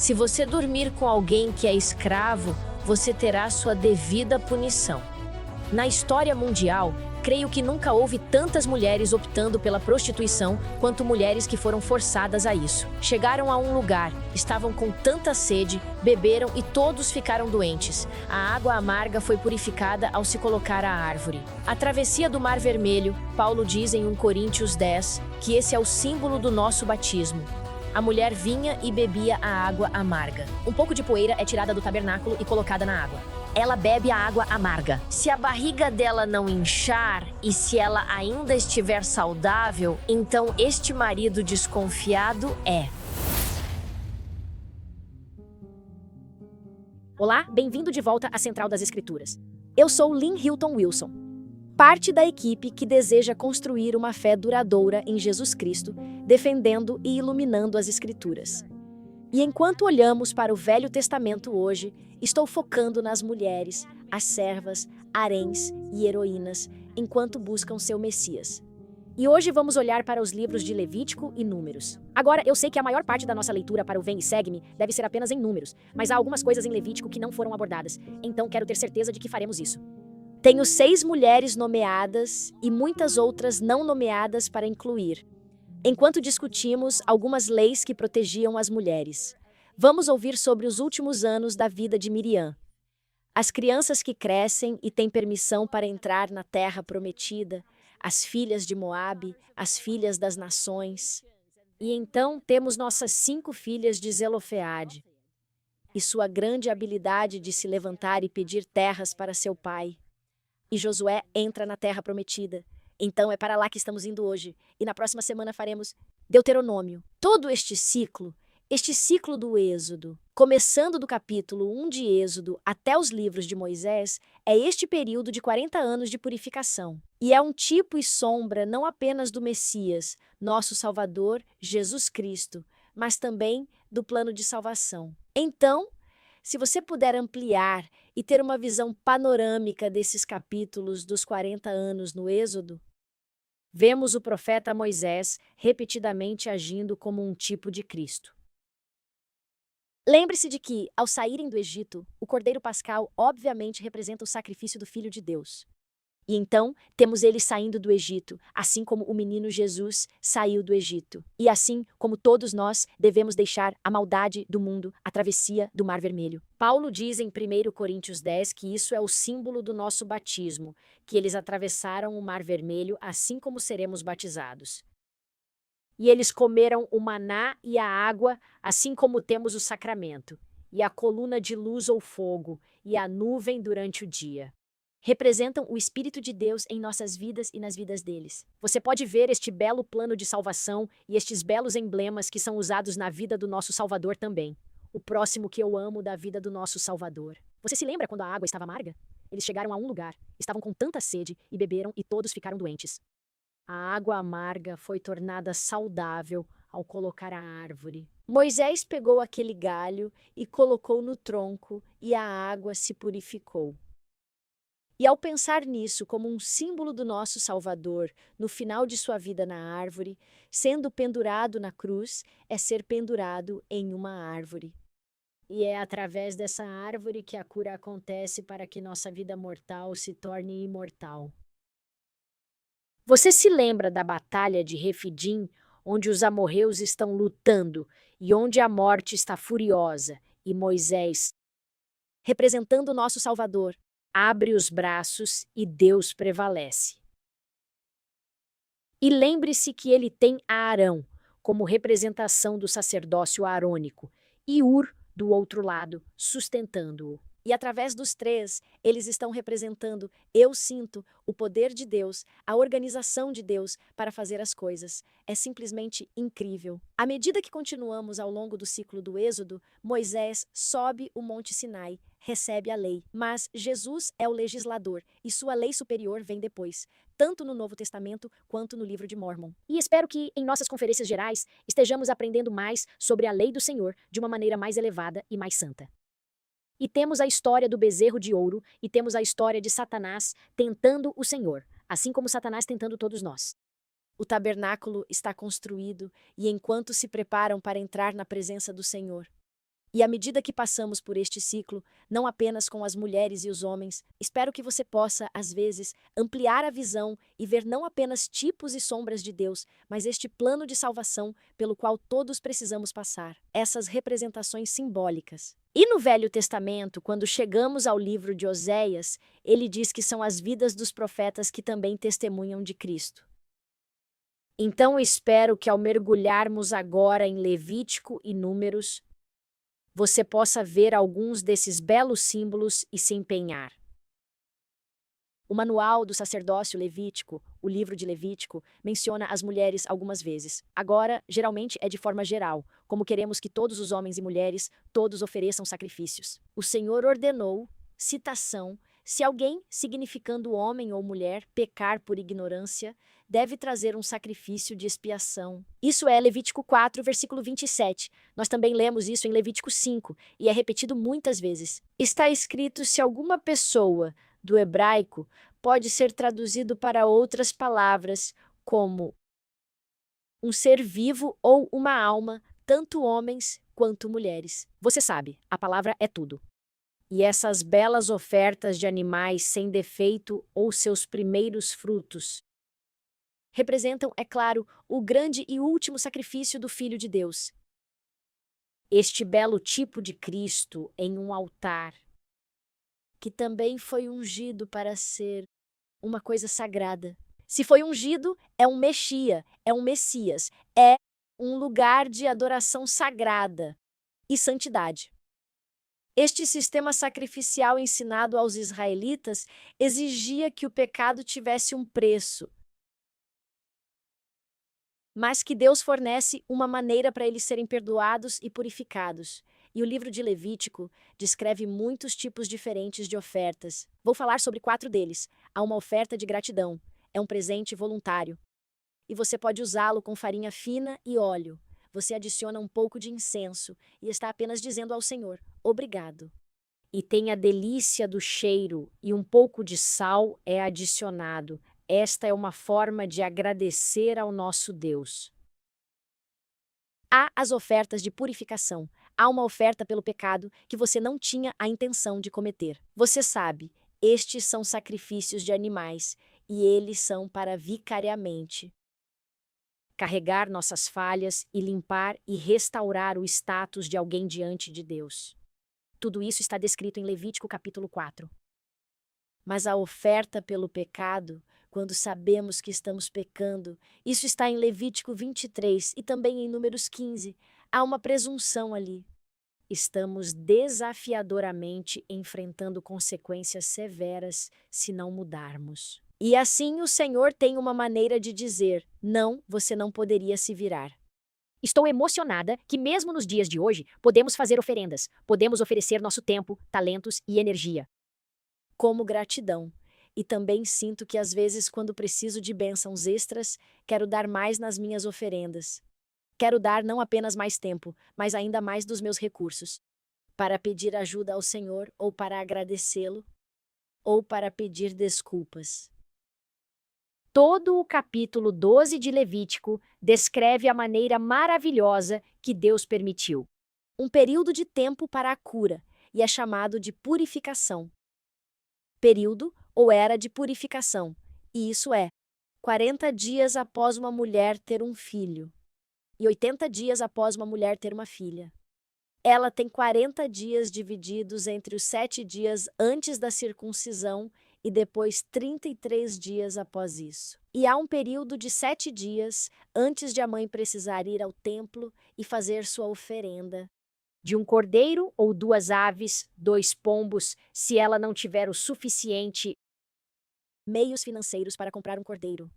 Se você dormir com alguém que é escravo, você terá sua devida punição. Na história mundial, creio que nunca houve tantas mulheres optando pela prostituição quanto mulheres que foram forçadas a isso. Chegaram a um lugar, estavam com tanta sede, beberam e todos ficaram doentes. A água amarga foi purificada ao se colocar à árvore. A travessia do Mar Vermelho, Paulo diz em 1 Coríntios 10, que esse é o símbolo do nosso batismo. A mulher vinha e bebia a água amarga. Um pouco de poeira é tirada do tabernáculo e colocada na água. Ela bebe a água amarga. Se a barriga dela não inchar e se ela ainda estiver saudável, então este marido desconfiado é. Olá, bem-vindo de volta à Central das Escrituras. Eu sou Lynn Hilton Wilson, parte da equipe que deseja construir uma fé duradoura em Jesus Cristo, defendendo e iluminando as Escrituras. E enquanto olhamos para o Velho Testamento hoje, estou focando nas mulheres, as servas, haréns e heroínas, enquanto buscam seu Messias. E hoje vamos olhar para os livros de Levítico e Números. Agora, eu sei que a maior parte da nossa leitura para o Vem e Segue-me deve ser apenas em Números, mas há algumas coisas em Levítico que não foram abordadas, então quero ter certeza de que faremos isso. Tenho 6 mulheres nomeadas e muitas outras não nomeadas para incluir, enquanto discutimos algumas leis que protegiam as mulheres. Vamos ouvir sobre os últimos anos da vida de Miriam. As crianças que crescem e têm permissão para entrar na terra prometida, as filhas de Moabe, as filhas das nações. E então temos nossas 5 filhas de Zelofeade e sua grande habilidade de se levantar e pedir terras para seu pai. E Josué entra na terra prometida. Então é para lá que estamos indo hoje. E na próxima semana faremos Deuteronômio. Todo este ciclo do Êxodo, começando do capítulo 1 de Êxodo até os livros de Moisés, é este período de 40 anos de purificação. E é um tipo e sombra não apenas do Messias, nosso Salvador, Jesus Cristo, mas também do plano de salvação. Então, se você puder ampliar e ter uma visão panorâmica desses capítulos dos 40 anos no Êxodo, vemos o profeta Moisés repetidamente agindo como um tipo de Cristo. Lembre-se de que, ao saírem do Egito, o Cordeiro Pascal obviamente representa o sacrifício do Filho de Deus. E então, temos eles saindo do Egito, assim como o menino Jesus saiu do Egito. E assim como todos nós devemos deixar a maldade do mundo, a travessia do Mar Vermelho. Paulo diz em 1 Coríntios 10 que isso é o símbolo do nosso batismo, que eles atravessaram o Mar Vermelho assim como seremos batizados. E eles comeram o maná e a água, assim como temos o sacramento, e a coluna de luz ou fogo, e a nuvem durante o dia. Representam o Espírito de Deus em nossas vidas e nas vidas deles. Você pode ver este belo plano de salvação e estes belos emblemas que são usados na vida do nosso Salvador também. O próximo que eu amo da vida do nosso Salvador. Você se lembra quando a água estava amarga? Eles chegaram a um lugar, estavam com tanta sede e beberam e todos ficaram doentes. A água amarga foi tornada saudável ao colocar a árvore. Moisés pegou aquele galho e colocou no tronco e a água se purificou. E ao pensar nisso como um símbolo do nosso Salvador, no final de sua vida na árvore, sendo pendurado na cruz, é ser pendurado em uma árvore. E é através dessa árvore que a cura acontece para que nossa vida mortal se torne imortal. Você se lembra da batalha de Refidim, onde os amorreus estão lutando e onde a morte está furiosa e Moisés, representando o nosso Salvador, abre os braços e Deus prevalece. E lembre-se que ele tem Arão como representação do sacerdócio arônico e Ur do outro lado, sustentando-o. E através dos 3, eles estão representando, eu sinto, o poder de Deus, a organização de Deus para fazer as coisas. É simplesmente incrível. À medida que continuamos ao longo do ciclo do Êxodo, Moisés sobe o Monte Sinai, recebe a lei. Mas Jesus é o legislador e sua lei superior vem depois, tanto no Novo Testamento quanto no livro de Mórmon. E espero que, em nossas conferências gerais, estejamos aprendendo mais sobre a lei do Senhor de uma maneira mais elevada e mais santa. E temos a história do bezerro de ouro e temos a história de Satanás tentando o Senhor, assim como Satanás tentando todos nós. O tabernáculo está construído e enquanto se preparam para entrar na presença do Senhor, E à medida que passamos por este ciclo, não apenas com as mulheres e os homens, espero que você possa, às vezes, ampliar a visão e ver não apenas tipos e sombras de Deus, mas este plano de salvação pelo qual todos precisamos passar, essas representações simbólicas. E no Velho Testamento, quando chegamos ao livro de Oséias, ele diz que são as vidas dos profetas que também testemunham de Cristo. Então espero que ao mergulharmos agora em Levítico e Números, você possa ver alguns desses belos símbolos e se empenhar. O Manual do Sacerdócio Levítico, o livro de Levítico, menciona as mulheres algumas vezes. Agora, geralmente é de forma geral, como queremos que todos os homens e mulheres, todos ofereçam sacrifícios. O Senhor ordenou, citação, se alguém, significando homem ou mulher, pecar por ignorância, deve trazer um sacrifício de expiação. Isso é Levítico 4, versículo 27. Nós também lemos isso em Levítico 5, e é repetido muitas vezes. Está escrito se alguma pessoa, do hebraico, pode ser traduzido para outras palavras, como um ser vivo ou uma alma, tanto homens quanto mulheres. Você sabe, a palavra é tudo. E essas belas ofertas de animais sem defeito ou seus primeiros frutos representam, é claro, o grande e último sacrifício do Filho de Deus. Este belo tipo de Cristo em um altar, que também foi ungido para ser uma coisa sagrada. Se foi ungido, é um Messias, é um lugar de adoração sagrada e santidade. Este sistema sacrificial ensinado aos israelitas exigia que o pecado tivesse um preço, mas que Deus fornece uma maneira para eles serem perdoados e purificados. E o livro de Levítico descreve muitos tipos diferentes de ofertas. Vou falar sobre 4 deles. Há uma oferta de gratidão. É um presente voluntário. E você pode usá-lo com farinha fina e óleo. Você adiciona um pouco de incenso e está apenas dizendo ao Senhor, obrigado. E tem a delícia do cheiro e um pouco de sal é adicionado. Esta é uma forma de agradecer ao nosso Deus. Há as ofertas de purificação. Há uma oferta pelo pecado que você não tinha a intenção de cometer. Você sabe, estes são sacrifícios de animais e eles são para vicariamente carregar nossas falhas e limpar e restaurar o status de alguém diante de Deus. Tudo isso está descrito em Levítico capítulo 4. Mas a oferta pelo pecado, quando sabemos que estamos pecando, isso está em Levítico 23 e também em Números 15. Há uma presunção ali. Estamos desafiadoramente enfrentando consequências severas se não mudarmos. E assim o Senhor tem uma maneira de dizer, não, você não poderia se virar. Estou emocionada que mesmo nos dias de hoje podemos fazer oferendas, podemos oferecer nosso tempo, talentos e energia. Como gratidão. E também sinto que às vezes quando preciso de bênçãos extras, quero dar mais nas minhas oferendas. Quero dar não apenas mais tempo, mas ainda mais dos meus recursos. Para pedir ajuda ao Senhor, ou para agradecê-lo, ou para pedir desculpas. Todo o capítulo 12 de Levítico descreve a maneira maravilhosa que Deus permitiu. Um período de tempo para a cura, e é chamado de purificação. Período ou era de purificação, e isso é 40 dias após uma mulher ter um filho, e 80 dias após uma mulher ter uma filha. Ela tem 40 dias divididos entre os 7 dias antes da circuncisão e depois 33 dias após isso. E há um período de 7 dias antes de a mãe precisar ir ao templo e fazer sua oferenda. De um cordeiro ou 2 aves, 2 pombos, se ela não tiver o suficiente meios financeiros para comprar um cordeiro.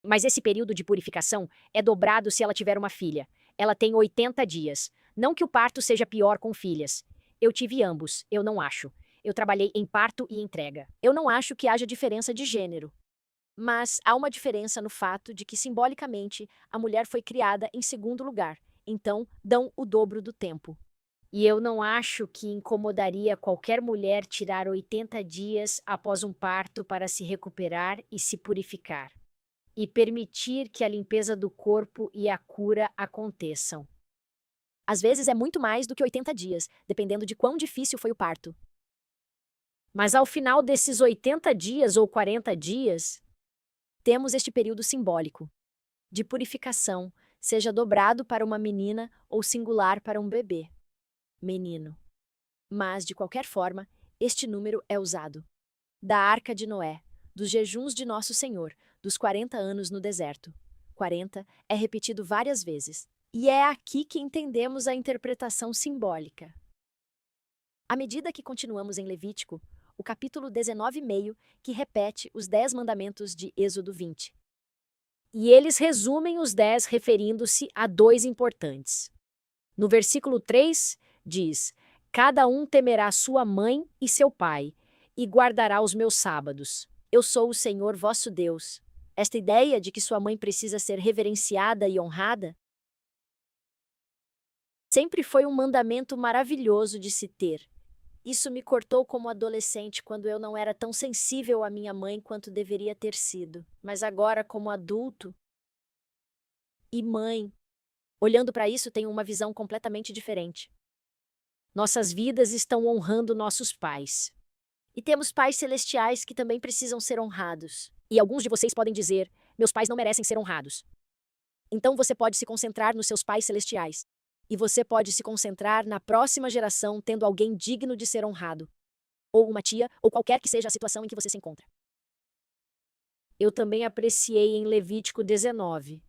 Mas esse período de purificação é dobrado se ela tiver uma filha. Ela tem 80 dias. Não que o parto seja pior com filhas. Eu tive ambos, eu não acho. Eu trabalhei em parto e entrega. Eu não acho que haja diferença de gênero. Mas há uma diferença no fato de que, simbolicamente, a mulher foi criada em segundo lugar. Então, dão o dobro do tempo. E eu não acho que incomodaria qualquer mulher tirar 80 dias após um parto para se recuperar e se purificar. E permitir que a limpeza do corpo e a cura aconteçam. Às vezes é muito mais do que 80 dias, dependendo de quão difícil foi o parto. Mas ao final desses 80 dias ou 40 dias, Temos este período simbólico de purificação, seja dobrado para uma menina ou singular para um bebê, menino. Mas, de qualquer forma, este número é usado. Da Arca de Noé, dos jejuns de Nosso Senhor, dos 40 anos no deserto. 40 é repetido várias vezes. E é aqui que entendemos a interpretação simbólica. À medida que continuamos em Levítico, o capítulo 19,5, que repete os 10 mandamentos de Êxodo 20. e eles resumem os 10 referindo-se a dois importantes. No versículo 3, diz: Cada um temerá sua mãe e seu pai, e guardará os meus sábados. Eu sou o Senhor vosso Deus. Esta ideia de que sua mãe precisa ser reverenciada e honrada sempre foi um mandamento maravilhoso de se ter. Isso me cortou como adolescente quando eu não era tão sensível à minha mãe quanto deveria ter sido. Mas agora, como adulto e mãe, olhando para isso, tenho uma visão completamente diferente. Nossas vidas estão honrando nossos pais. E temos pais celestiais que também precisam ser honrados. E alguns de vocês podem dizer: meus pais não merecem ser honrados. Então você pode se concentrar nos seus pais celestiais. E você pode se concentrar na próxima geração tendo alguém digno de ser honrado. Ou uma tia, ou qualquer que seja a situação em que você se encontra. Eu também apreciei em Levítico 19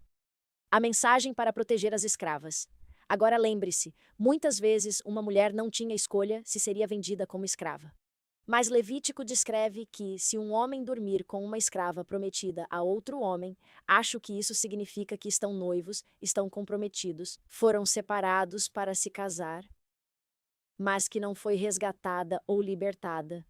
a mensagem para proteger as escravas. Agora lembre-se, muitas vezes uma mulher não tinha escolha se seria vendida como escrava. Mas Levítico descreve que, se um homem dormir com uma escrava prometida a outro homem, acho que isso significa que estão noivos, estão comprometidos, foram separados para se casar, mas que não foi resgatada ou libertada.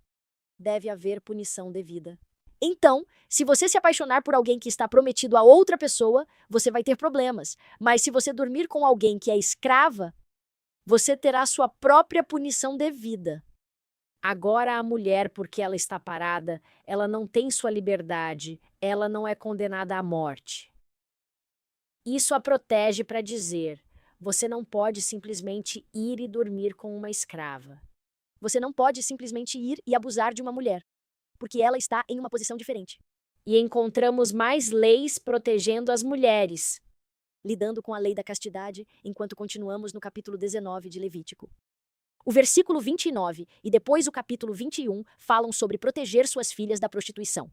Deve haver punição devida. Então, se você se apaixonar por alguém que está prometido a outra pessoa, você vai ter problemas. Mas se você dormir com alguém que é escrava, você terá sua própria punição devida. Agora a mulher, porque ela está parada, ela não tem sua liberdade, ela não é condenada à morte. Isso a protege para dizer: você não pode simplesmente ir e dormir com uma escrava. Você não pode simplesmente ir e abusar de uma mulher, porque ela está em uma posição diferente. E encontramos mais leis protegendo as mulheres, lidando com a lei da castidade, enquanto continuamos no capítulo 19 de Levítico. O versículo 29 e depois o capítulo 21 falam sobre proteger suas filhas da prostituição.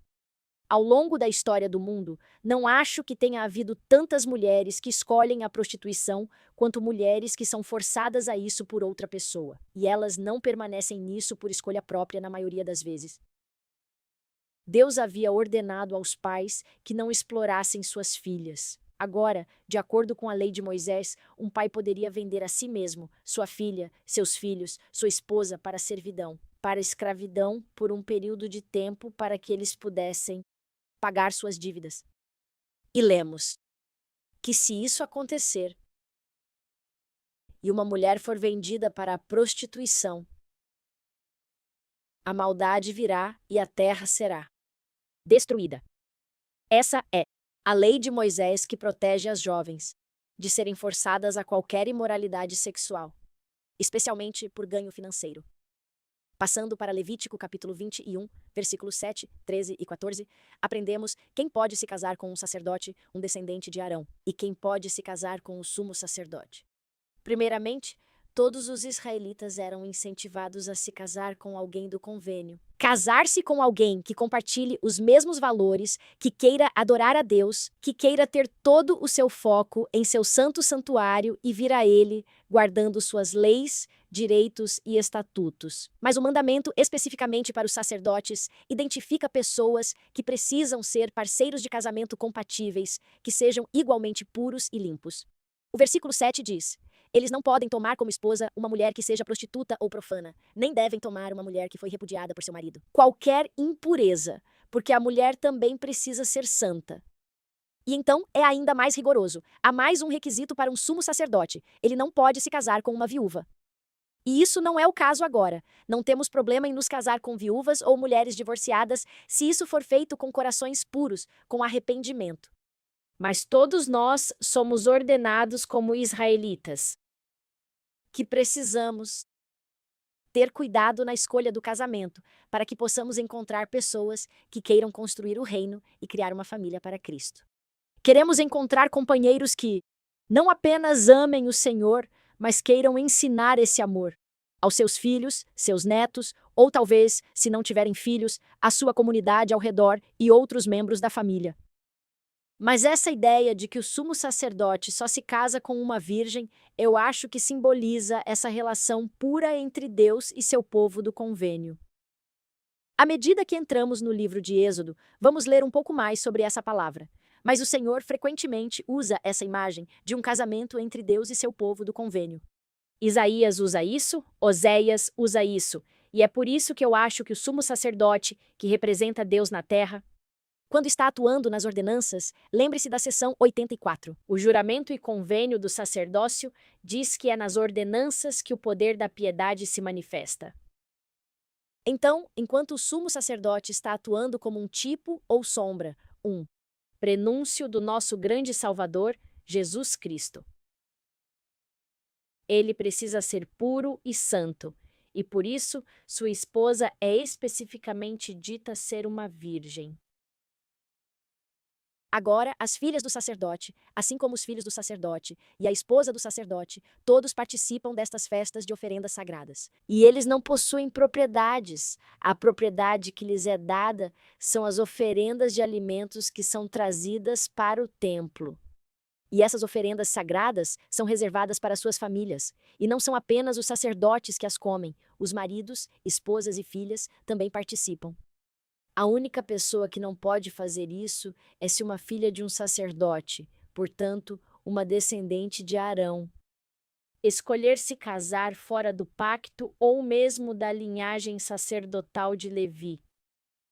Ao longo da história do mundo, não acho que tenha havido tantas mulheres que escolhem a prostituição quanto mulheres que são forçadas a isso por outra pessoa, e elas não permanecem nisso por escolha própria na maioria das vezes. Deus havia ordenado aos pais que não explorassem suas filhas. Agora, de acordo com a lei de Moisés, um pai poderia vender a si mesmo, sua filha, seus filhos, sua esposa para a servidão, para a escravidão por um período de tempo para que eles pudessem pagar suas dívidas. E lemos que se isso acontecer e uma mulher for vendida para a prostituição, a maldade virá e a terra será destruída. Essa é a lei de Moisés que protege as jovens de serem forçadas a qualquer imoralidade sexual, especialmente por ganho financeiro. Passando para Levítico capítulo 21, versículos 7, 13 e 14, aprendemos quem pode se casar com um sacerdote, um descendente de Arão, e quem pode se casar com o sumo sacerdote. Primeiramente, todos os israelitas eram incentivados a se casar com alguém do convênio. Casar-se com alguém que compartilhe os mesmos valores, que queira adorar a Deus, que queira ter todo o seu foco em seu santo santuário e vir a Ele, guardando suas leis, direitos e estatutos. Mas o mandamento, especificamente para os sacerdotes, identifica pessoas que precisam ser parceiros de casamento compatíveis, que sejam igualmente puros e limpos. O versículo 7 diz: eles não podem tomar como esposa uma mulher que seja prostituta ou profana, nem devem tomar uma mulher que foi repudiada por seu marido. Qualquer impureza, porque a mulher também precisa ser santa. E então é ainda mais rigoroso. Há mais um requisito para um sumo sacerdote: ele não pode se casar com uma viúva. E isso não é o caso agora. Não temos problema em nos casar com viúvas ou mulheres divorciadas se isso for feito com corações puros, com arrependimento. Mas todos nós somos ordenados como israelitas que precisamos ter cuidado na escolha do casamento, para que possamos encontrar pessoas que queiram construir o reino e criar uma família para Cristo. Queremos encontrar companheiros que não apenas amem o Senhor, mas queiram ensinar esse amor aos seus filhos, seus netos, ou talvez, se não tiverem filhos, a sua comunidade ao redor e outros membros da família. Mas essa ideia de que o sumo sacerdote só se casa com uma virgem, eu acho que simboliza essa relação pura entre Deus e seu povo do convênio. À medida que entramos no livro de Êxodo, vamos ler um pouco mais sobre essa palavra. Mas o Senhor frequentemente usa essa imagem de um casamento entre Deus e seu povo do convênio. Isaías usa isso, Oséias usa isso, e é por isso que eu acho que o sumo sacerdote, que representa Deus na terra, quando está atuando nas ordenanças, lembre-se da seção 84. O juramento e convênio do sacerdócio diz que é nas ordenanças que o poder da piedade se manifesta. Então, enquanto o sumo sacerdote está atuando como um tipo ou sombra, um prenúncio do nosso grande Salvador, Jesus Cristo. Ele precisa ser puro e santo, e por isso sua esposa é especificamente dita ser uma virgem. Agora, as filhas do sacerdote, assim como os filhos do sacerdote e a esposa do sacerdote, todos participam destas festas de oferendas sagradas. E eles não possuem propriedades. A propriedade que lhes é dada são as oferendas de alimentos que são trazidas para o templo. E essas oferendas sagradas são reservadas para suas famílias. E não são apenas os sacerdotes que as comem, os maridos, esposas e filhas também participam. A única pessoa que não pode fazer isso é se uma filha de um sacerdote, portanto, uma descendente de Arão, escolher se casar fora do pacto ou mesmo da linhagem sacerdotal de Levi.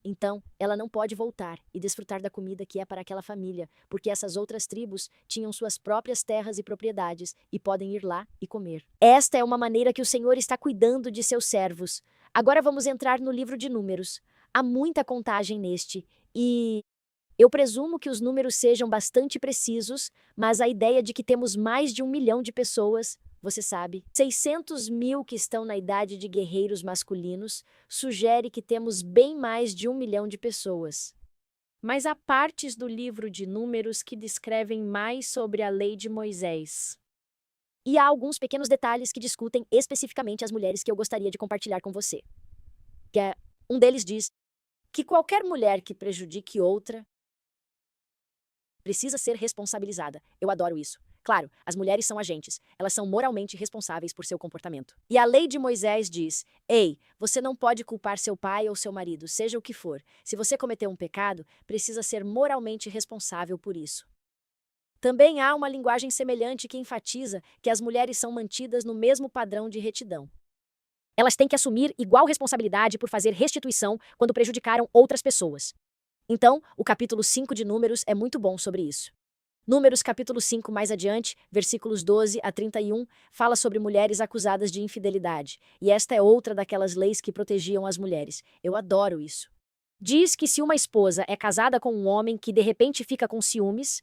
Então, ela não pode voltar e desfrutar da comida que é para aquela família, porque essas outras tribos tinham suas próprias terras e propriedades e podem ir lá e comer. Esta é uma maneira que o Senhor está cuidando de seus servos. Agora vamos entrar no livro de Números. Há muita contagem neste, e eu presumo que os números sejam bastante precisos, mas a ideia de que temos mais de 1 milhão de pessoas, você sabe, 600 mil que estão na idade de guerreiros masculinos, sugere que temos bem mais de 1 milhão de pessoas. Mas há partes do livro de Números que descrevem mais sobre a lei de Moisés. E há alguns pequenos detalhes que discutem especificamente as mulheres que eu gostaria de compartilhar com você. Um deles diz que qualquer mulher que prejudique outra precisa ser responsabilizada. Eu adoro isso. Claro, as mulheres são agentes. Elas são moralmente responsáveis por seu comportamento. E a lei de Moisés diz: ei, você não pode culpar seu pai ou seu marido, seja o que for. Se você cometeu um pecado, precisa ser moralmente responsável por isso. Também há uma linguagem semelhante que enfatiza que as mulheres são mantidas no mesmo padrão de retidão. Elas têm que assumir igual responsabilidade por fazer restituição quando prejudicaram outras pessoas. Então, o capítulo 5 de Números é muito bom sobre isso. Números capítulo 5 mais adiante, versículos 12 a 31, fala sobre mulheres acusadas de infidelidade. E esta é outra daquelas leis que protegiam as mulheres. Eu adoro isso. Diz que se uma esposa é casada com um homem que de repente fica com ciúmes,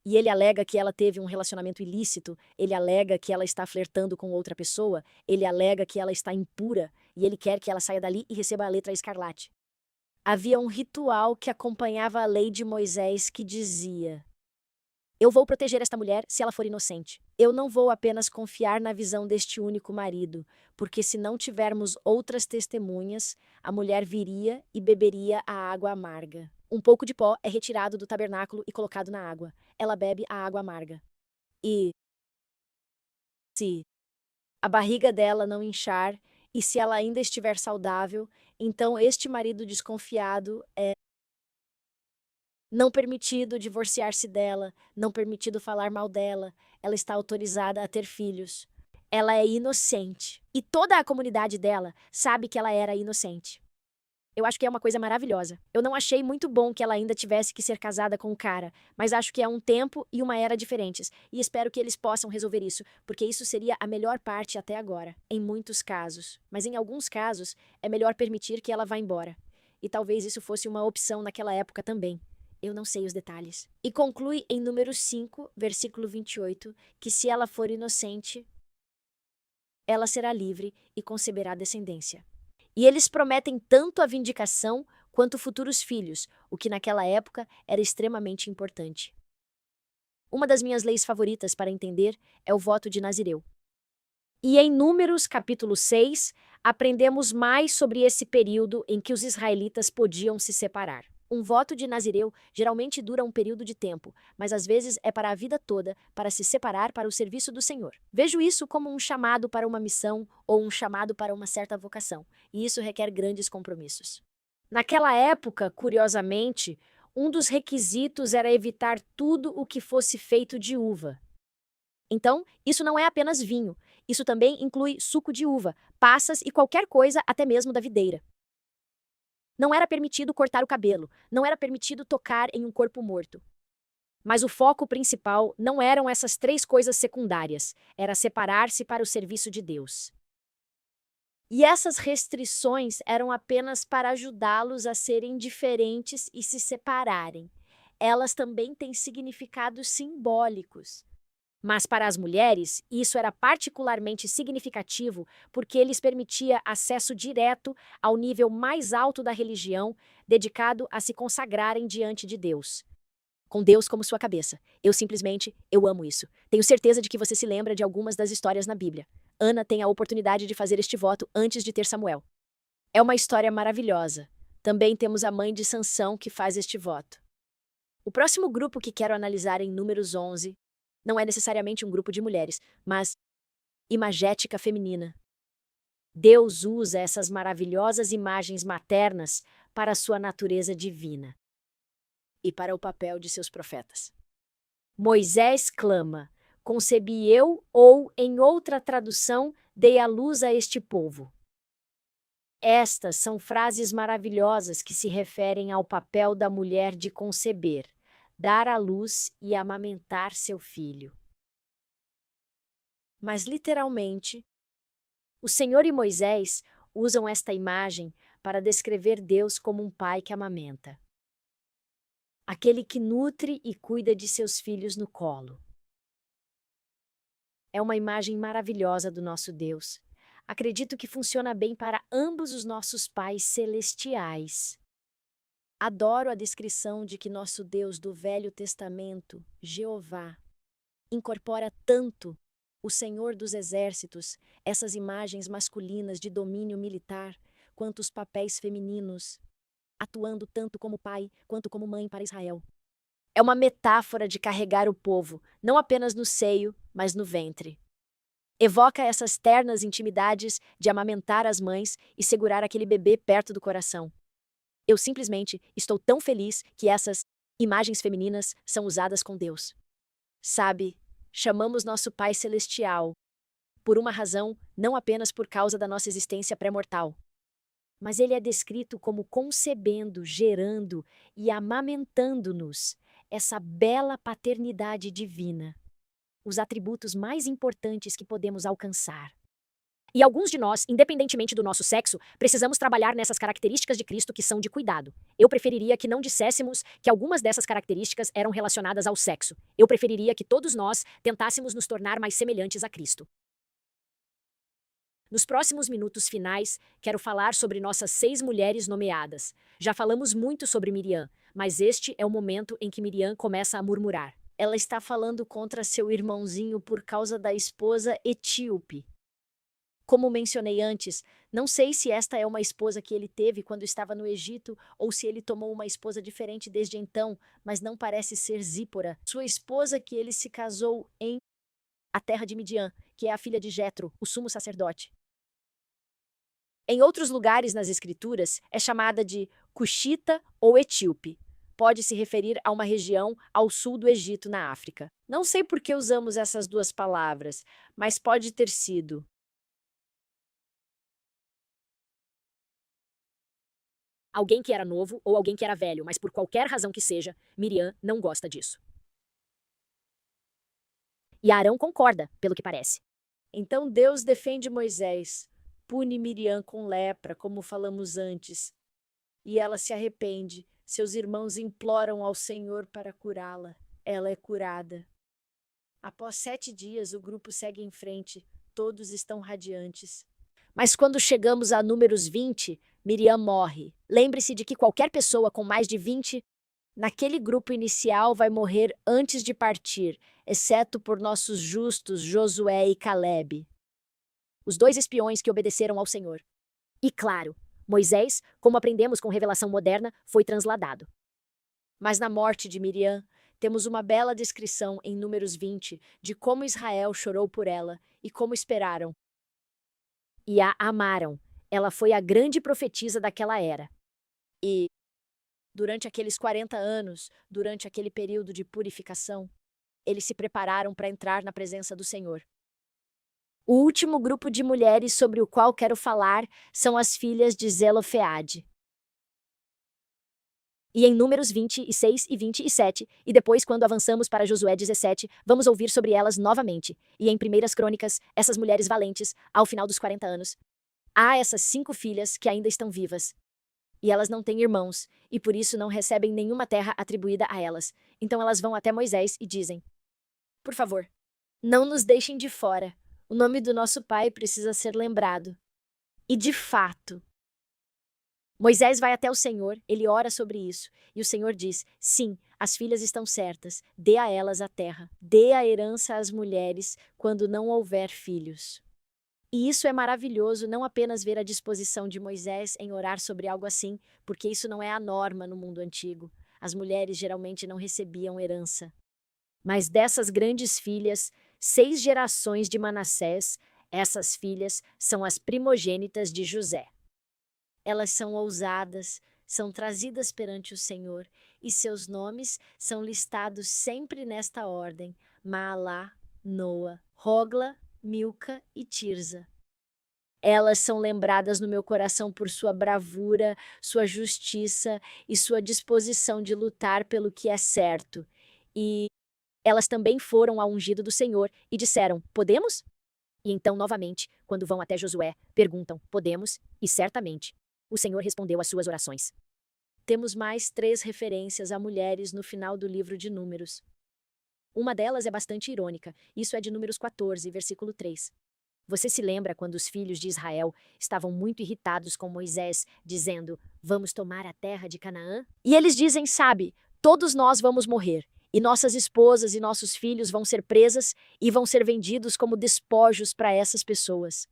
e ele alega que ela teve um relacionamento ilícito, ele alega que ela está flertando com outra pessoa, ele alega que ela está impura, e ele quer que ela saia dali e receba a letra escarlate. Havia um ritual que acompanhava a lei de Moisés que dizia: eu vou proteger esta mulher se ela for inocente. Eu não vou apenas confiar na visão deste único marido, porque se não tivermos outras testemunhas, a mulher viria e beberia a água amarga. Um pouco de pó é retirado do tabernáculo e colocado na água. Ela bebe a água amarga. E se a barriga dela não inchar, e se ela ainda estiver saudável, então este marido desconfiado é não permitido divorciar-se dela, não permitido falar mal dela, ela está autorizada a ter filhos. Ela é inocente. E toda a comunidade dela sabe que ela era inocente. Eu acho que é uma coisa maravilhosa. Eu não achei muito bom que ela ainda tivesse que ser casada com o cara, mas acho que é um tempo e uma era diferentes, e espero que eles possam resolver isso, porque isso seria a melhor parte até agora, em muitos casos. Mas em alguns casos, é melhor permitir que ela vá embora. E talvez isso fosse uma opção naquela época também. Eu não sei os detalhes. E conclui em Números 5, versículo 28, que se ela for inocente, ela será livre e conceberá descendência. E eles prometem tanto a vindicação quanto futuros filhos, o que naquela época era extremamente importante. Uma das minhas leis favoritas para entender é o voto de Nazireu. E em Números, capítulo 6, aprendemos mais sobre esse período em que os israelitas podiam se separar. Um voto de Nazireu geralmente dura um período de tempo, mas às vezes é para a vida toda, para se separar para o serviço do Senhor. Vejo isso como um chamado para uma missão ou um chamado para uma certa vocação, e isso requer grandes compromissos. Naquela época, curiosamente, um dos requisitos era evitar tudo o que fosse feito de uva. Então, isso não é apenas vinho, isso também inclui suco de uva, passas e qualquer coisa até mesmo da videira. Não era permitido cortar o cabelo, não era permitido tocar em um corpo morto. Mas o foco principal não eram essas três coisas secundárias, era separar-se para o serviço de Deus. E essas restrições eram apenas para ajudá-los a serem diferentes e se separarem. Elas também têm significados simbólicos. Mas para as mulheres, isso era particularmente significativo porque lhes permitia acesso direto ao nível mais alto da religião, dedicado a se consagrarem diante de Deus. Com Deus como sua cabeça. Eu amo isso. Tenho certeza de que você se lembra de algumas das histórias na Bíblia. Ana tem a oportunidade de fazer este voto antes de ter Samuel. É uma história maravilhosa. Também temos a mãe de Sansão que faz este voto. O próximo grupo que quero analisar em Números 11 não é necessariamente um grupo de mulheres, mas imagética feminina. Deus usa essas maravilhosas imagens maternas para a sua natureza divina e para o papel de seus profetas. Moisés clama: concebi eu, ou, em outra tradução, dei à luz a este povo. Estas são frases maravilhosas que se referem ao papel da mulher de conceber, dar à luz e amamentar seu filho. Mas, literalmente, o Senhor e Moisés usam esta imagem para descrever Deus como um pai que amamenta. Aquele que nutre e cuida de seus filhos no colo. É uma imagem maravilhosa do nosso Deus. Acredito que funciona bem para ambos os nossos pais celestiais. Adoro a descrição de que nosso Deus do Velho Testamento, Jeová, incorpora tanto o Senhor dos Exércitos, essas imagens masculinas de domínio militar, quanto os papéis femininos, atuando tanto como pai quanto como mãe para Israel. É uma metáfora de carregar o povo, não apenas no seio, mas no ventre. Evoca essas ternas intimidades de amamentar as mães e segurar aquele bebê perto do coração. Eu simplesmente estou tão feliz que essas imagens femininas são usadas com Deus. Sabe, chamamos nosso Pai Celestial por uma razão, não apenas por causa da nossa existência pré-mortal. Mas ele é descrito como concebendo, gerando e amamentando-nos, essa bela paternidade divina, os atributos mais importantes que podemos alcançar. E alguns de nós, independentemente do nosso sexo, precisamos trabalhar nessas características de Cristo que são de cuidado. Eu preferiria que não disséssemos que algumas dessas características eram relacionadas ao sexo. Eu preferiria que todos nós tentássemos nos tornar mais semelhantes a Cristo. Nos próximos minutos finais, quero falar sobre nossas 6 mulheres nomeadas. Já falamos muito sobre Miriam, mas este é o momento em que Miriam começa a murmurar. Ela está falando contra seu irmãozinho por causa da esposa etíope. Como mencionei antes, não sei se esta é uma esposa que ele teve quando estava no Egito ou se ele tomou uma esposa diferente desde então, mas não parece ser Zípora, sua esposa que ele se casou em a terra de Midian, que é a filha de Jetro, o sumo sacerdote. Em outros lugares nas Escrituras, é chamada de Cuxita ou Etíope. Pode se referir a uma região ao sul do Egito, na África. Não sei por que usamos essas duas palavras, mas pode ter sido alguém que era novo ou alguém que era velho, mas por qualquer razão que seja, Miriam não gosta disso. E Arão concorda, pelo que parece. Então Deus defende Moisés, pune Miriam com lepra, como falamos antes, e ela se arrepende. Seus irmãos imploram ao Senhor para curá-la. Ela é curada. Após 7 dias, o grupo segue em frente. todos estão radiantes. Mas quando chegamos a números 20, Miriam morre. Lembre-se de que qualquer pessoa com mais de 20 naquele grupo inicial vai morrer antes de partir, exceto por nossos justos Josué e Calebe, os dois espiões que obedeceram ao Senhor. E claro, Moisés, como aprendemos com revelação moderna, foi transladado. Mas na morte de Miriam, temos uma bela descrição em Números 20 de como Israel chorou por ela e como esperaram. E a amaram. Ela foi a grande profetisa daquela era. E, durante aqueles 40 anos, durante aquele período de purificação, eles se prepararam para entrar na presença do Senhor. O último grupo de mulheres sobre o qual quero falar são as filhas de Zelofeade. E em Números 26 e 27, e depois quando avançamos para Josué 17, vamos ouvir sobre elas novamente. E em Primeiras Crônicas, essas mulheres valentes, ao final dos 40 anos. Há essas 5 filhas que ainda estão vivas. E elas não têm irmãos, e por isso não recebem nenhuma terra atribuída a elas. Então elas vão até Moisés e dizem: por favor, não nos deixem de fora. O nome do nosso pai precisa ser lembrado. E de fato, Moisés vai até o Senhor, ele ora sobre isso, e o Senhor diz: sim, as filhas estão certas, dê a elas a terra, dê a herança às mulheres quando não houver filhos. E isso é maravilhoso, não apenas ver a disposição de Moisés em orar sobre algo assim, porque isso não é a norma no mundo antigo. As mulheres geralmente não recebiam herança. Mas dessas grandes filhas, 6 gerações de Manassés, essas filhas são as primogênitas de José. Elas são ousadas, são trazidas perante o Senhor, e seus nomes são listados sempre nesta ordem: Maalá, Noa, Hogla, Milca e Tirza. Elas são lembradas no meu coração por sua bravura, sua justiça e sua disposição de lutar pelo que é certo. E elas também foram ao ungido do Senhor e disseram: podemos? E então, novamente, quando vão até Josué, perguntam: podemos? E certamente, o Senhor respondeu às suas orações. Temos mais 3 referências a mulheres no final do livro de Números. Uma delas é bastante irônica, isso é de Números 14, versículo 3. Você se lembra quando os filhos de Israel estavam muito irritados com Moisés, dizendo: vamos tomar a terra de Canaã? E eles dizem: sabe, todos nós vamos morrer, e nossas esposas e nossos filhos vão ser presas e vão ser vendidos como despojos para essas pessoas.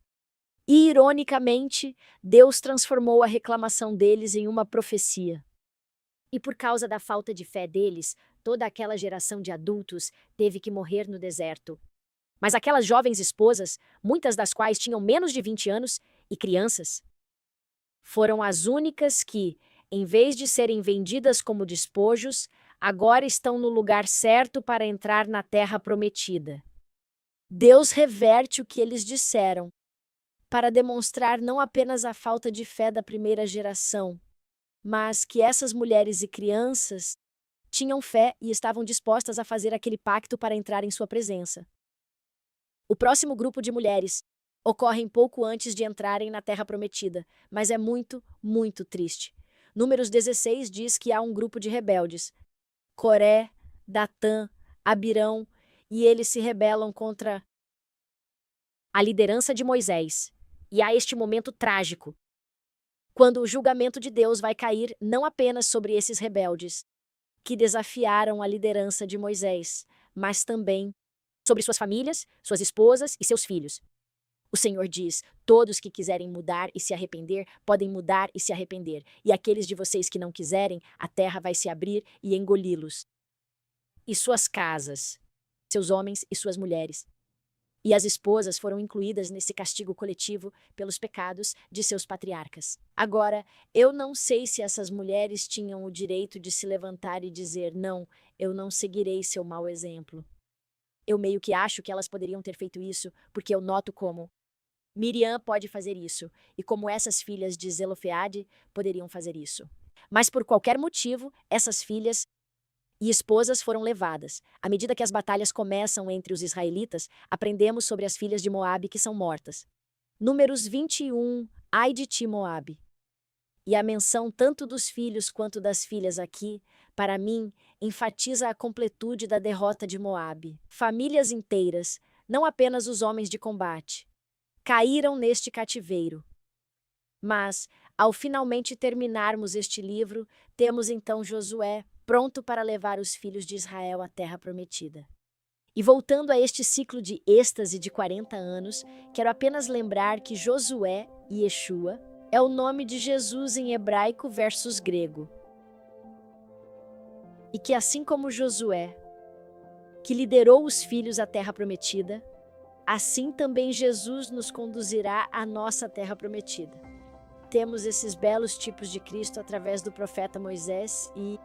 E, ironicamente, Deus transformou a reclamação deles em uma profecia. E por causa da falta de fé deles, toda aquela geração de adultos teve que morrer no deserto. Mas aquelas jovens esposas, muitas das quais tinham menos de 20 anos, e crianças, foram as únicas que, em vez de serem vendidas como despojos, agora estão no lugar certo para entrar na terra prometida. Deus reverte o que eles disseram, para demonstrar não apenas a falta de fé da primeira geração, mas que essas mulheres e crianças tinham fé e estavam dispostas a fazer aquele pacto para entrar em sua presença. O próximo grupo de mulheres ocorre pouco antes de entrarem na Terra Prometida, mas é muito, muito triste. Números 16 diz que há um grupo de rebeldes, Coré, Datã, Abirão, e eles se rebelam contra a liderança de Moisés. E há este momento trágico, quando o julgamento de Deus vai cair não apenas sobre esses rebeldes, que desafiaram a liderança de Moisés, mas também sobre suas famílias, suas esposas e seus filhos. O Senhor diz: todos que quiserem mudar e se arrepender, podem mudar e se arrepender. E aqueles de vocês que não quiserem, a terra vai se abrir e engoli-los. E suas casas, seus homens e suas mulheres. E as esposas foram incluídas nesse castigo coletivo pelos pecados de seus patriarcas. Agora, eu não sei se essas mulheres tinham o direito de se levantar e dizer: não, eu não seguirei seu mau exemplo. Eu meio que acho que elas poderiam ter feito isso, porque eu noto como Miriam pode fazer isso, e como essas filhas de Zelofeade poderiam fazer isso. Mas por qualquer motivo, essas filhas e esposas foram levadas. À medida que as batalhas começam entre os israelitas, aprendemos sobre as filhas de Moabe que são mortas. Números 21, ai de ti, Moabe. E a menção tanto dos filhos quanto das filhas aqui, para mim, enfatiza a completude da derrota de Moabe. Famílias inteiras, não apenas os homens de combate. caíram neste cativeiro. Mas, ao finalmente terminarmos este livro, temos então Josué pronto para levar os filhos de Israel à terra prometida. E voltando a este ciclo de êxtase de 40 anos, quero apenas lembrar que Josué, Yeshua, é o nome de Jesus em hebraico versus grego. E que assim como Josué, que liderou os filhos à terra prometida, assim também Jesus nos conduzirá à nossa terra prometida. Temos esses belos tipos de Cristo através do profeta Moisés e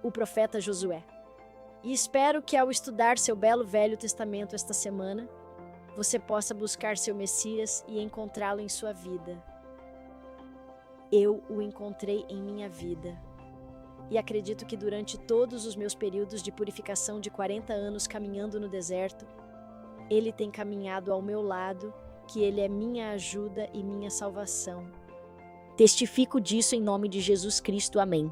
o profeta Josué. E espero que ao estudar seu belo Velho Testamento esta semana, você possa buscar seu Messias e encontrá-lo em sua vida. Eu o encontrei em minha vida. E acredito que durante todos os meus períodos de purificação de 40 anos caminhando no deserto, Ele tem caminhado ao meu lado, que Ele é minha ajuda e minha salvação. Testifico disso em nome de Jesus Cristo. Amém.